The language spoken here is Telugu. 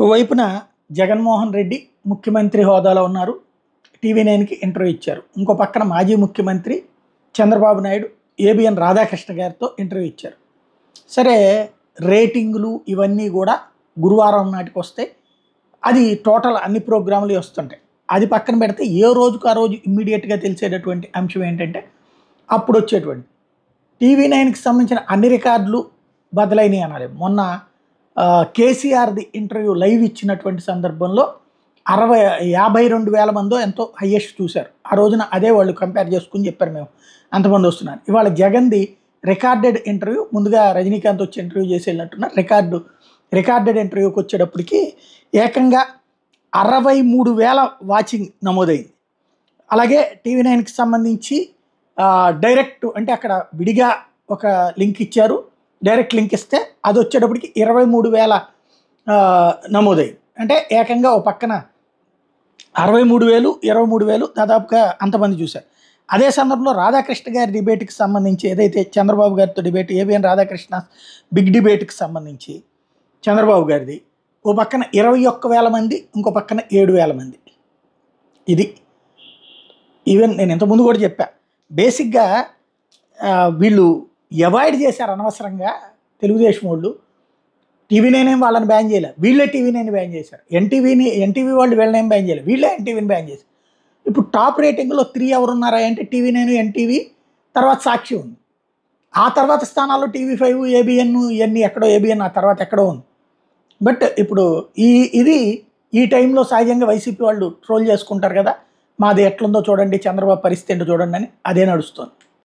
ఓవైపున జగన్మోహన్ రెడ్డి ముఖ్యమంత్రి హోదాలో ఉన్నారు. టీవీ9కి ఇంటర్వ్యూ ఇచ్చారు. ఇంకో పక్కన మాజీ ముఖ్యమంత్రి చంద్రబాబు నాయుడు ఏబిఎన్ రాధాకృష్ణ గారితో ఇంటర్వ్యూ ఇచ్చారు. సరే, రేటింగులు ఇవన్నీ కూడా గురువారం నాటికి వస్తాయి. అది టోటల్ అన్ని ప్రోగ్రాములు వస్తుంటాయి. అది పక్కన పెడితే ఏ రోజుకు ఆ రోజు ఇమ్మీడియట్గా తెలిసేటటువంటి అంశం ఏంటంటే అప్పుడు వచ్చేటువంటి టీవీ9కి సంబంధించిన అన్ని రికార్డులు బదలైనవి అనాలి. మొన్న కేసీఆర్ది ఇంటర్వ్యూ లైవ్ ఇచ్చినటువంటి సందర్భంలో 52,000 మందో ఎంతో హయ్యెస్ట్ చూశారు. ఆ రోజున అదే వాళ్ళు కంపేర్ చేసుకుని చెప్పారు, మేము అంతమంది వస్తున్నారు. ఇవాళ జగన్ది రికార్డెడ్ ఇంటర్వ్యూ, ముందుగా రజనీకాంత్ వచ్చి ఇంటర్వ్యూ చేసి వెళ్ళినట్టున్నారు. రికార్డెడ్ ఇంటర్వ్యూకి వచ్చేటప్పటికి ఏకంగా 63,000 వాచింగ్ నమోదైంది. అలాగే టీవీ9కి సంబంధించి డైరెక్ట్ అంటే అక్కడ విడిగా ఒక లింక్ ఇచ్చారు. డైరెక్ట్ లింక్ ఇస్తే అది వచ్చేటప్పటికి 23,000 నమోదైంది. అంటే ఏకంగా ఓ పక్కన 63,000, 23,000 దాదాపుగా అంతమంది చూశారు. అదే సందర్భంలో రాధాకృష్ణ గారి డిబేట్కి సంబంధించి ఏదైతే చంద్రబాబు గారితో డిబేట్ ఏబిఎన్ రాధాకృష్ణ బిగ్ డిబేట్కి సంబంధించి చంద్రబాబు గారిది ఓ పక్కన 21,000 మంది, ఇంకో పక్కన 7,000 మంది. ఇది ఈవెన్ నేను ఇంతకుముందు కూడా చెప్పా, బేసిక్గా వీళ్ళు అవాయిడ్ చేశారు అనవసరంగా. తెలుగుదేశం వాళ్ళు టీవీ9 వాళ్ళని బ్యాన్ చేయలేదు, వీళ్ళే టీవీ9 బ్యాన్ చేశారు. ఎన్టీవీ వాళ్ళు వీళ్ళని బ్యాన్ చేయలేదు, వీళ్ళే ఎన్టీవీని బ్యాన్ చేశారు. ఇప్పుడు టాప్ రేటింగ్లో 3 ఎవరున్నారా అంటే టీవీ9, ఎన్టీవీ, తర్వాత సాక్షి ఉంది. ఆ తర్వాత స్థానాల్లో టీవీ5, ఏబిఎన్, ఇవన్నీ ఎక్కడో, ఏబిఎన్ ఆ తర్వాత ఎక్కడో ఉంది. బట్ ఇప్పుడు ఈ టైంలో సహజంగా వైసీపీ వాళ్ళు ట్రోల్ చేసుకుంటారు కదా, మాది ఎట్లుందో చూడండి, చంద్రబాబు పరిస్థితి ఏంటో చూడండి అని, అదే నడుస్తుంది.